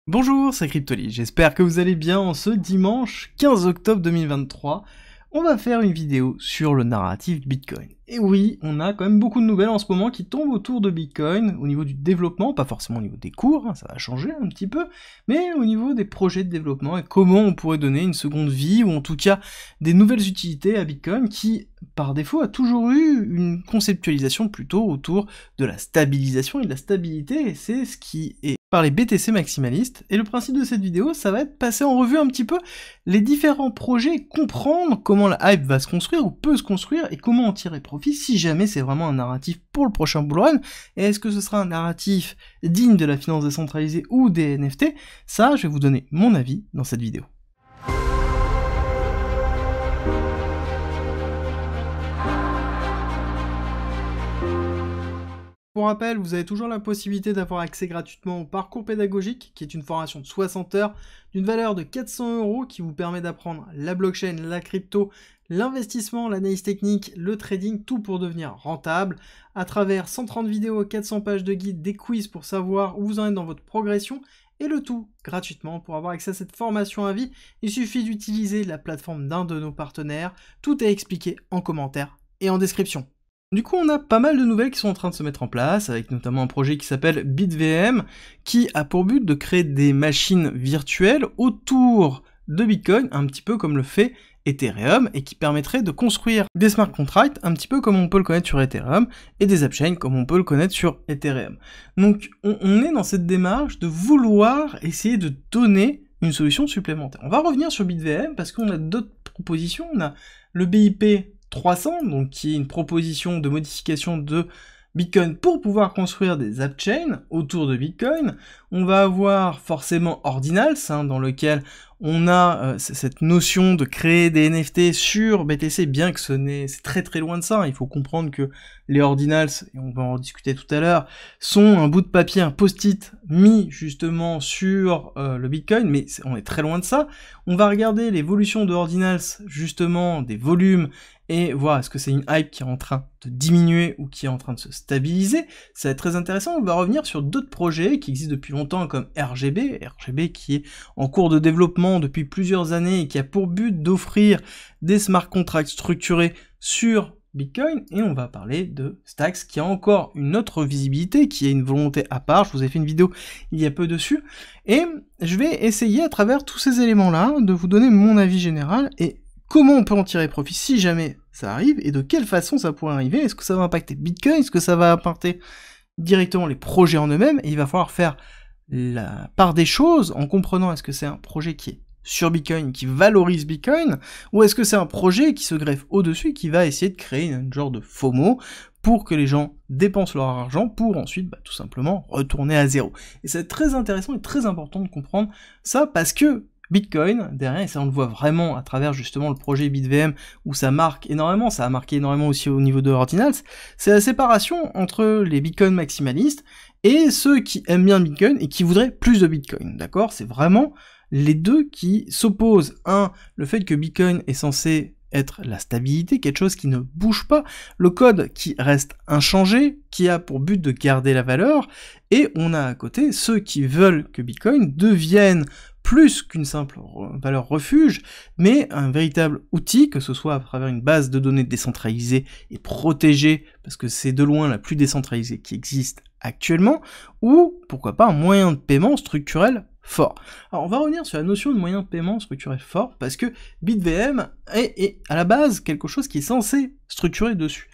Bonjour, c'est Cryptoly, j'espère que vous allez bien en ce dimanche 15 octobre 2023. On va faire une vidéo sur le narratif Bitcoin. Et oui, on a quand même beaucoup de nouvelles en ce moment qui tombent autour de Bitcoin, au niveau du développement, pas forcément au niveau des cours, ça va changer un petit peu, mais au niveau des projets de développement et comment on pourrait donner une seconde vie, ou en tout cas des nouvelles utilités à Bitcoin qui, par défaut, a toujours eu une conceptualisation plutôt autour de la stabilisation et de la stabilité, et c'est ce qui est par les BTC maximalistes, et le principe de cette vidéo, ça va être passer en revue un petit peu les différents projets, comprendre comment la hype va se construire, ou peut se construire, et comment en tirer profit, si jamais c'est vraiment un narratif pour le prochain bull run, et est-ce que ce sera un narratif digne de la finance décentralisée ou des NFT, ça, je vais vous donner mon avis dans cette vidéo. Pour rappel, vous avez toujours la possibilité d'avoir accès gratuitement au parcours pédagogique, qui est une formation de 60 heures, d'une valeur de 400 € qui vous permet d'apprendre la blockchain, la crypto, l'investissement, l'analyse technique, le trading, tout pour devenir rentable, à travers 130 vidéos, 400 pages de guide, des quiz pour savoir où vous en êtes dans votre progression, et le tout gratuitement. Pour avoir accès à cette formation à vie, il suffit d'utiliser la plateforme d'un de nos partenaires, tout est expliqué en commentaire et en description. Du coup, on a pas mal de nouvelles qui sont en train de se mettre en place, avec notamment un projet qui s'appelle BitVM, qui a pour but de créer des machines virtuelles autour de Bitcoin, un petit peu comme le fait Ethereum, et qui permettrait de construire des smart contracts, un petit peu comme on peut le connaître sur Ethereum, et des appchains comme on peut le connaître sur Ethereum. Donc, on est dans cette démarche de vouloir essayer de donner une solution supplémentaire. On va revenir sur BitVM, parce qu'on a d'autres propositions. On a le BIP 300, donc qui est une proposition de modification de Bitcoin pour pouvoir construire des appchains autour de Bitcoin. On va avoir forcément Ordinals, dans lequel on a cette notion de créer des NFT sur BTC, bien que c'est très très loin de ça. Il faut comprendre que les Ordinals, et on va en discuter tout à l'heure, sont un bout de papier, un post-it mis justement sur le Bitcoin, mais on est très loin de ça. On va regarder l'évolution de Ordinals, justement, des volumes, et voir est-ce que c'est une hype qui est en train de diminuer ou qui est en train de se stabiliser. Ça va être très intéressant. On va revenir sur d'autres projets qui existent depuis longtemps comme RGB qui est en cours de développement depuis plusieurs années et qui a pour but d'offrir des smart contracts structurés sur Bitcoin, et on va parler de Stacks qui a encore une autre visibilité, qui a une volonté à part. Je vous ai fait une vidéo il y a peu dessus, et je vais essayer à travers tous ces éléments-là de vous donner mon avis général et comment on peut en tirer profit si jamais ça arrive, et de quelle façon ça pourrait arriver. Est-ce que ça va impacter Bitcoin? Est-ce que ça va impacter directement les projets en eux-mêmes? Et il va falloir faire la part des choses en comprenant est-ce que c'est un projet qui est sur Bitcoin, qui valorise Bitcoin, ou est-ce que c'est un projet qui se greffe au-dessus, qui va essayer de créer une genre de FOMO pour que les gens dépensent leur argent pour ensuite tout simplement retourner à zéro. Et c'est très intéressant et très important de comprendre ça, parce que Bitcoin, derrière, et ça on le voit vraiment à travers justement le projet BitVM, où ça marque énormément, ça a marqué énormément aussi au niveau de Ordinals, c'est la séparation entre les Bitcoin maximalistes et ceux qui aiment bien Bitcoin et qui voudraient plus de Bitcoin, d'accord? C'est vraiment les deux qui s'opposent. Le fait que Bitcoin est censé être la stabilité, quelque chose qui ne bouge pas, le code qui reste inchangé, qui a pour but de garder la valeur, et on a à côté ceux qui veulent que Bitcoin devienne plus qu'une simple valeur refuge, mais un véritable outil, que ce soit à travers une base de données décentralisée et protégée, parce que c'est de loin la plus décentralisée qui existe actuellement, ou pourquoi pas un moyen de paiement structurel fort. Alors on va revenir sur la notion de moyen de paiement structurel fort, parce que BitVM est à la base quelque chose qui est censé structurer dessus.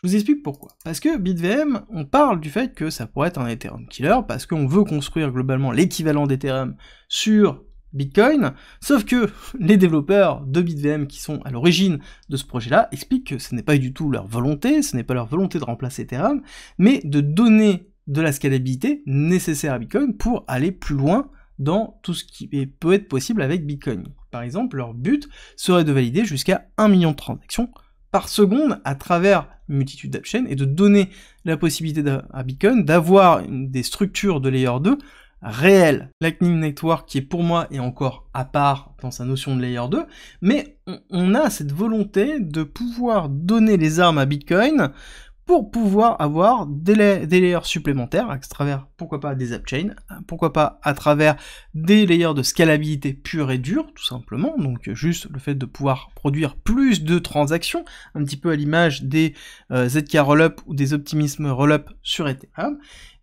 Je vous explique pourquoi. Parce que BitVM, on parle du fait que ça pourrait être un Ethereum killer, parce qu'on veut construire globalement l'équivalent d'Ethereum sur Bitcoin, sauf que les développeurs de BitVM qui sont à l'origine de ce projet-là expliquent que ce n'est pas du tout leur volonté, ce n'est pas leur volonté de remplacer Ethereum, mais de donner de la scalabilité nécessaire à Bitcoin pour aller plus loin dans tout ce qui peut être possible avec Bitcoin. Par exemple, leur but serait de valider jusqu'à 1 million de transactions par seconde à travers une multitude d'appchains, et de donner la possibilité à Bitcoin d'avoir des structures de layer 2 réelles. Lightning Network, qui est pour moi est encore à part dans sa notion de layer 2, mais on a cette volonté de pouvoir donner les armes à Bitcoin pour pouvoir avoir des layers supplémentaires à travers, pourquoi pas, des AppChain, pourquoi pas à travers des layers de scalabilité pure et dure, tout simplement, donc juste le fait de pouvoir produire plus de transactions, un petit peu à l'image des ZK Rollup ou des Optimism Rollup sur Ethereum.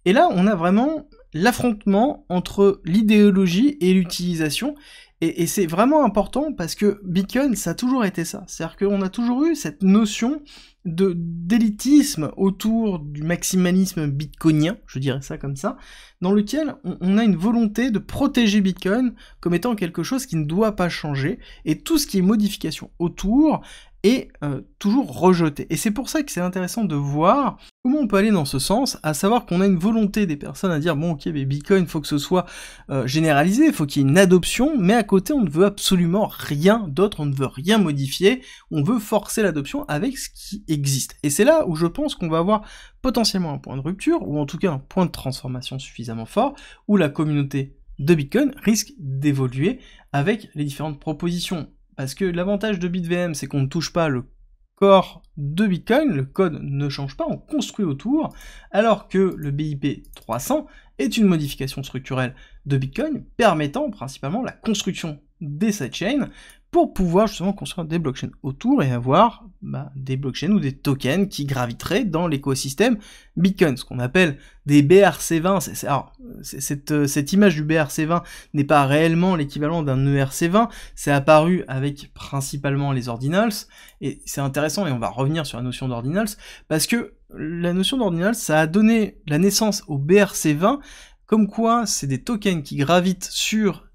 Et là, on a vraiment l'affrontement entre l'idéologie et l'utilisation, et c'est vraiment important parce que Bitcoin, ça a toujours été ça. C'est-à-dire qu'on a toujours eu cette notion d'élitisme autour du maximalisme bitcoinien, je dirais ça comme ça, dans lequel on a une volonté de protéger Bitcoin comme étant quelque chose qui ne doit pas changer, et tout ce qui est modification autour est toujours rejeté. Et c'est pour ça que c'est intéressant de voir comment on peut aller dans ce sens, à savoir qu'on a une volonté des personnes à dire bon ok, mais Bitcoin, faut que ce soit généralisé, il faut qu'il y ait une adoption, mais à côté on ne veut absolument rien d'autre, on ne veut rien modifier, on veut forcer l'adoption avec ce qui existe. Et c'est là où je pense qu'on va avoir potentiellement un point de rupture, ou en tout cas un point de transformation suffisamment fort, où la communauté de Bitcoin risque d'évoluer avec les différentes propositions. Parce que l'avantage de BitVM, c'est qu'on ne touche pas le corps de Bitcoin, le code ne change pas, on construit autour, alors que le BIP 300 est une modification structurelle de Bitcoin permettant principalement la construction des sidechains pour pouvoir justement construire des blockchains autour et avoir des blockchains ou des tokens qui graviteraient dans l'écosystème Bitcoin, ce qu'on appelle des BRC20. Alors, cette image du BRC20 n'est pas réellement l'équivalent d'un ERC20, c'est apparu avec principalement les ordinals, et c'est intéressant, et on va revenir sur la notion d'ordinals, parce que la notion d'ordinals, ça a donné la naissance au BRC20, comme quoi c'est des tokens qui gravitent sur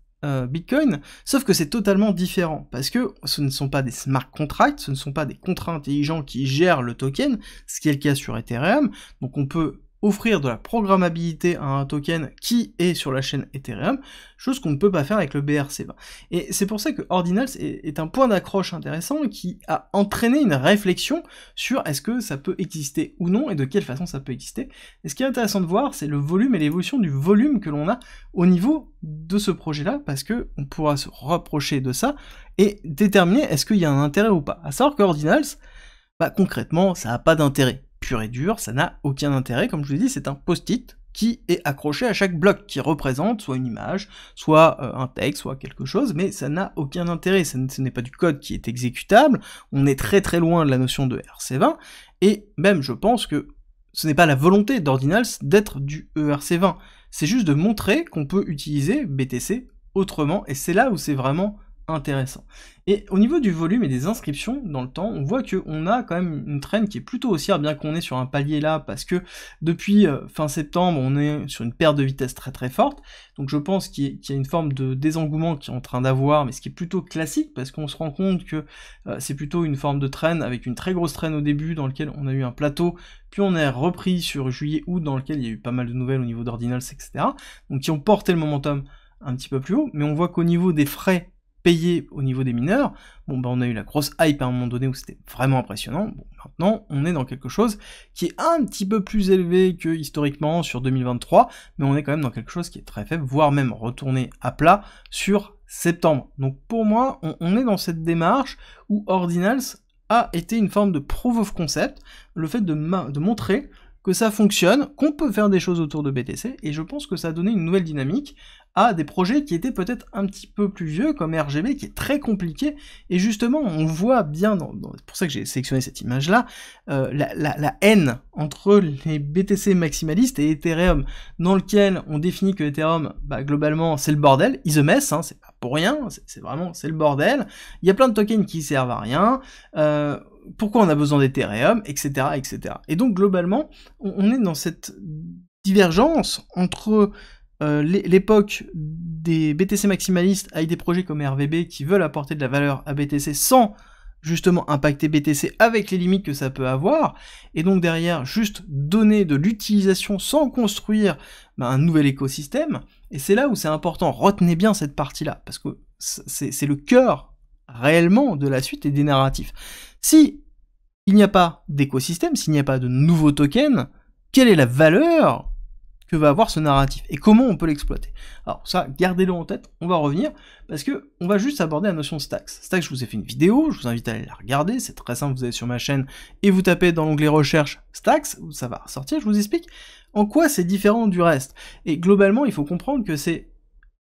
Bitcoin, sauf que c'est totalement différent, parce que ce ne sont pas des smart contracts, ce ne sont pas des contrats intelligents qui gèrent le token, ce qui est le cas sur Ethereum, donc on peut offrir de la programmabilité à un token qui est sur la chaîne Ethereum, chose qu'on ne peut pas faire avec le BRC20. Et c'est pour ça que Ordinals est un point d'accroche intéressant qui a entraîné une réflexion sur est-ce que ça peut exister ou non, et de quelle façon ça peut exister. Et ce qui est intéressant de voir, c'est le volume et l'évolution du volume que l'on a au niveau de ce projet-là, parce que on pourra se rapprocher de ça et déterminer est-ce qu'il y a un intérêt ou pas. À savoir que Ordinals, concrètement, ça n'a pas d'intérêt pur et dur, ça n'a aucun intérêt, comme je vous l'ai dit, c'est un post-it qui est accroché à chaque bloc, qui représente soit une image, soit un texte, soit quelque chose, mais ça n'a aucun intérêt, ce n'est pas du code qui est exécutable, on est très très loin de la notion de ERC20, et même je pense que ce n'est pas la volonté d'Ordinals d'être du ERC20, c'est juste de montrer qu'on peut utiliser BTC autrement, et c'est là où c'est vraiment intéressant. Et au niveau du volume et des inscriptions dans le temps, on voit qu'on a quand même une trend qui est plutôt haussière, bien qu'on est sur un palier là, parce que depuis fin septembre, on est sur une perte de vitesse très très forte, donc je pense qu'il y a une forme de désengouement qui est en train d'avoir, mais ce qui est plutôt classique, parce qu'on se rend compte que c'est plutôt une forme de trend, avec une très grosse trend au début, dans lequel on a eu un plateau, puis on est repris sur juillet-août, dans lequel il y a eu pas mal de nouvelles au niveau d'Ordinals, etc., donc qui ont porté le momentum un petit peu plus haut, mais on voit qu'au niveau des frais payés au niveau des mineurs, on a eu la grosse hype à un moment donné où c'était vraiment impressionnant, maintenant on est dans quelque chose qui est un petit peu plus élevé que historiquement sur 2023, mais on est quand même dans quelque chose qui est très faible, voire même retourné à plat sur septembre. Donc pour moi, on est dans cette démarche où Ordinals a été une forme de proof of concept, le fait de montrer que ça fonctionne, qu'on peut faire des choses autour de BTC, et je pense que ça a donné une nouvelle dynamique à des projets qui étaient peut-être un petit peu plus vieux, comme RGB, qui est très compliqué, et justement, on voit bien, c'est pour ça que j'ai sélectionné cette image-là, la haine entre les BTC maximalistes et Ethereum, dans lequel on définit que Ethereum, globalement, c'est le bordel, is a mess, c'est pas pour rien, c'est le bordel, il y a plein de tokens qui servent à rien, pourquoi on a besoin d'Ethereum, etc., etc. Et donc, globalement, on est dans cette divergence entre l'époque des BTC maximalistes avec des projets comme RVB qui veulent apporter de la valeur à BTC sans justement impacter BTC avec les limites que ça peut avoir, et donc derrière juste donner de l'utilisation sans construire un nouvel écosystème, et c'est là où c'est important, retenez bien cette partie-là, parce que c'est le cœur réellement de la suite et des narratifs. Si il n'y a pas d'écosystème, s'il n'y a pas de nouveaux tokens, quelle est la valeur que va avoir ce narratif et comment on peut l'exploiter. Alors ça, gardez-le en tête, on va revenir, parce que on va juste aborder la notion Stacks. Stacks, je vous ai fait une vidéo, je vous invite à aller la regarder, c'est très simple, vous allez sur ma chaîne et vous tapez dans l'onglet recherche Stacks, ça va ressortir, je vous explique en quoi c'est différent du reste. Et globalement, il faut comprendre que c'est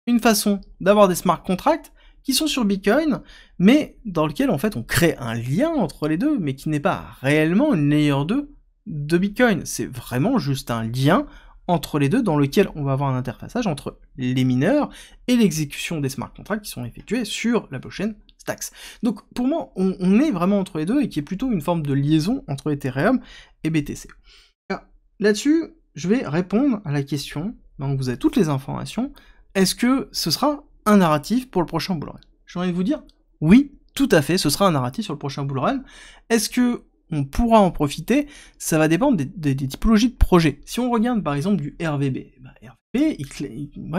une façon d'avoir des smart contracts qui sont sur Bitcoin, mais dans lequel en fait on crée un lien entre les deux, mais qui n'est pas réellement une layer 2 de Bitcoin. C'est vraiment juste un lien entre les deux dans lequel on va avoir un interfaçage entre les mineurs et l'exécution des smart contracts qui sont effectués sur la blockchain Stacks. Donc pour moi, on est vraiment entre les deux et qui est plutôt une forme de liaison entre Ethereum et BTC. Là-dessus, je vais répondre à la question, donc vous avez toutes les informations, est-ce que ce sera un narratif pour le prochain bull run? J'ai envie de vous dire, oui, tout à fait, ce sera un narratif sur le prochain bull run. Est-ce que on pourra en profiter? Ça va dépendre des typologies de projets. Si on regarde par exemple du RVB, RVB,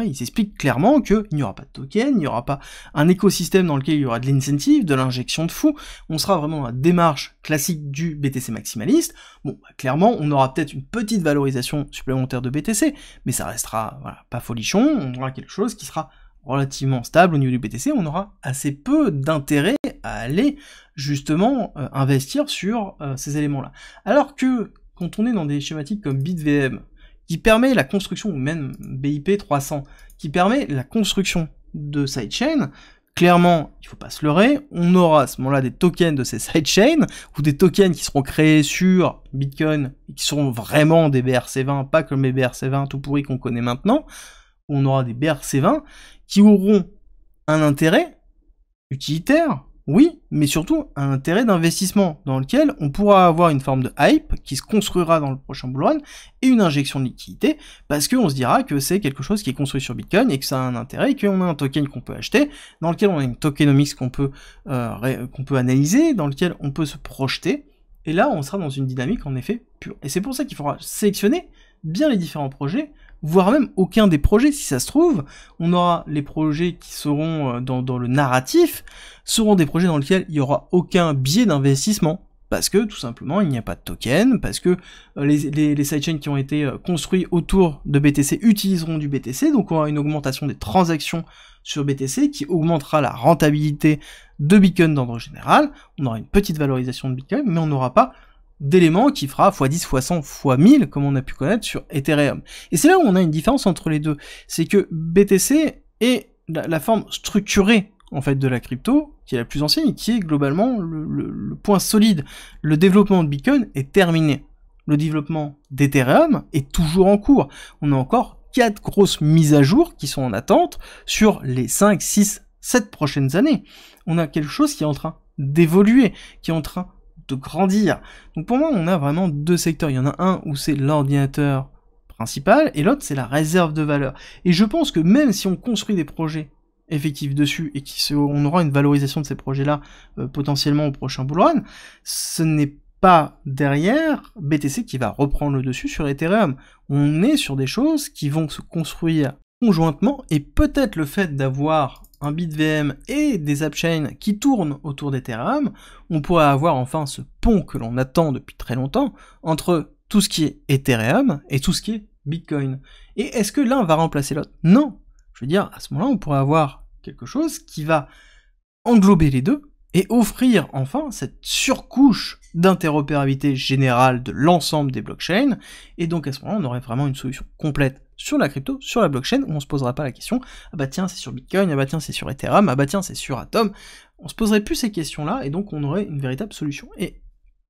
il s'explique clairement qu'il n'y aura pas de token, il n'y aura pas un écosystème dans lequel il y aura de l'incentive, de l'injection de fous, on sera vraiment dans la démarche classique du BTC maximaliste. Bon, clairement, on aura peut-être une petite valorisation supplémentaire de BTC, mais ça restera voilà, pas folichon, on aura quelque chose qui sera relativement stable au niveau du BTC, on aura assez peu d'intérêt à aller justement investir sur ces éléments-là. Alors que quand on est dans des schématiques comme BitVM, qui permet la construction, ou même BIP 300, qui permet la construction de sidechains, clairement, il ne faut pas se leurrer, on aura à ce moment-là des tokens de ces sidechains, ou des tokens qui seront créés sur Bitcoin, et qui seront vraiment des BRC20, pas comme les BRC20 tout pourris qu'on connaît maintenant, on aura des BRC20 qui auront un intérêt utilitaire, oui, mais surtout un intérêt d'investissement, dans lequel on pourra avoir une forme de hype qui se construira dans le prochain bull run, et une injection de liquidité, parce qu'on se dira que c'est quelque chose qui est construit sur Bitcoin, et que ça a un intérêt, et qu'on a un token qu'on peut acheter, dans lequel on a une tokenomics qu'on peut analyser, dans lequel on peut se projeter, et là on sera dans une dynamique en effet pure. Et c'est pour ça qu'il faudra sélectionner bien les différents projets, voire même aucun des projets, si ça se trouve, on aura les projets qui seront dans le narratif, seront des projets dans lesquels il n'y aura aucun biais d'investissement, parce que tout simplement il n'y a pas de token, parce que les sidechains qui ont été construits autour de BTC utiliseront du BTC, donc on aura une augmentation des transactions sur BTC qui augmentera la rentabilité de Bitcoin d'ordre général, on aura une petite valorisation de Bitcoin, mais on n'aura pas d'éléments qui fera x10, x100, x1000, comme on a pu connaître sur Ethereum. Et c'est là où on a une différence entre les deux. C'est que BTC est la forme structurée, en fait, de la crypto, qui est la plus ancienne, et qui est globalement le point solide. Le développement de Bitcoin est terminé. Le développement d'Ethereum est toujours en cours. On a encore 4 grosses mises à jour qui sont en attente sur les 5, 6, 7 prochaines années. On a quelque chose qui est en train d'évoluer, qui est en train de grandir. Donc pour moi, on a vraiment deux secteurs. Il y en a un où c'est l'ordinateur principal, et l'autre c'est la réserve de valeur. Et je pense que même si on construit des projets effectifs dessus, et on aura une valorisation de ces projets-là potentiellement au prochain bull run, ce n'est pas derrière BTC qui va reprendre le dessus sur Ethereum. On est sur des choses qui vont se construire conjointement, et peut-être le fait d'avoir un BitVM et des AppChains qui tournent autour d'Ethereum, on pourrait avoir enfin ce pont que l'on attend depuis très longtemps entre tout ce qui est Ethereum et tout ce qui est Bitcoin. Et est-ce que l'un va remplacer l'autre? Non. Je veux dire, à ce moment-là, on pourrait avoir quelque chose qui va englober les deux et offrir enfin cette surcouche d'interopérabilité générale de l'ensemble des blockchains, et donc à ce moment-là, on aurait vraiment une solution complète sur la crypto, sur la blockchain, où on se posera pas la question, ah bah tiens c'est sur Bitcoin, ah bah tiens c'est sur Ethereum, ah bah tiens c'est sur Atom, on se poserait plus ces questions-là, et donc on aurait une véritable solution. Et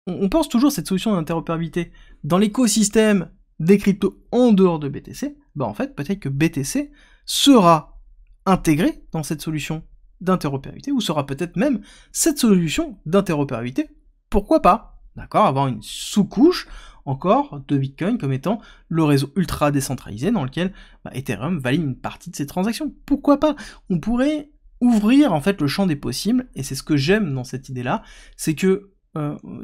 on pense toujours cette solution d'interopérabilité dans l'écosystème des cryptos en dehors de BTC, bah en fait peut-être que BTC sera intégré dans cette solution d'interopérabilité, ou sera peut-être même cette solution d'interopérabilité, pourquoi pas, d'accord, avoir une sous-couche encore de Bitcoin comme étant le réseau ultra décentralisé dans lequel Ethereum valide une partie de ses transactions. Pourquoi pas? On pourrait ouvrir en fait le champ des possibles, et c'est ce que j'aime dans cette idée-là, c'est que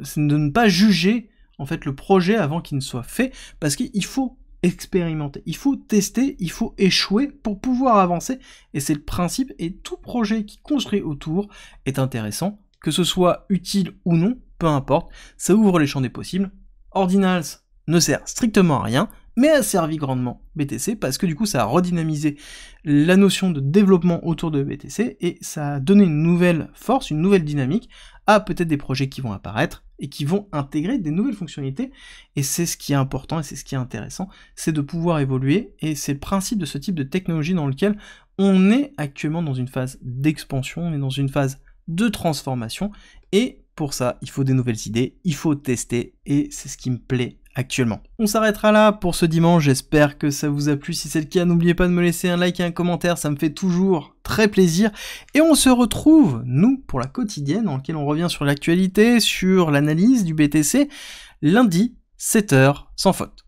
c'est de ne pas juger en fait le projet avant qu'il ne soit fait, parce qu'il faut expérimenter, il faut tester, il faut échouer pour pouvoir avancer, et c'est le principe, et tout projet qui construit autour est intéressant, que ce soit utile ou non, peu importe, ça ouvre les champs des possibles. Ordinals ne sert strictement à rien, mais a servi grandement BTC, parce que du coup ça a redynamisé la notion de développement autour de BTC, et ça a donné une nouvelle force, une nouvelle dynamique, à peut-être des projets qui vont apparaître, et qui vont intégrer des nouvelles fonctionnalités, et c'est ce qui est important, et c'est ce qui est intéressant, c'est de pouvoir évoluer, et c'est le principe de ce type de technologie dans lequel on est actuellement dans une phase d'expansion, on est dans une phase de transformation, et pour ça, il faut des nouvelles idées, il faut tester, et c'est ce qui me plaît actuellement. On s'arrêtera là pour ce dimanche, j'espère que ça vous a plu. Si c'est le cas, n'oubliez pas de me laisser un like et un commentaire, ça me fait toujours très plaisir. Et on se retrouve, nous, pour la quotidienne, dans laquelle on revient sur l'actualité, sur l'analyse du BTC, lundi, 7h, sans faute.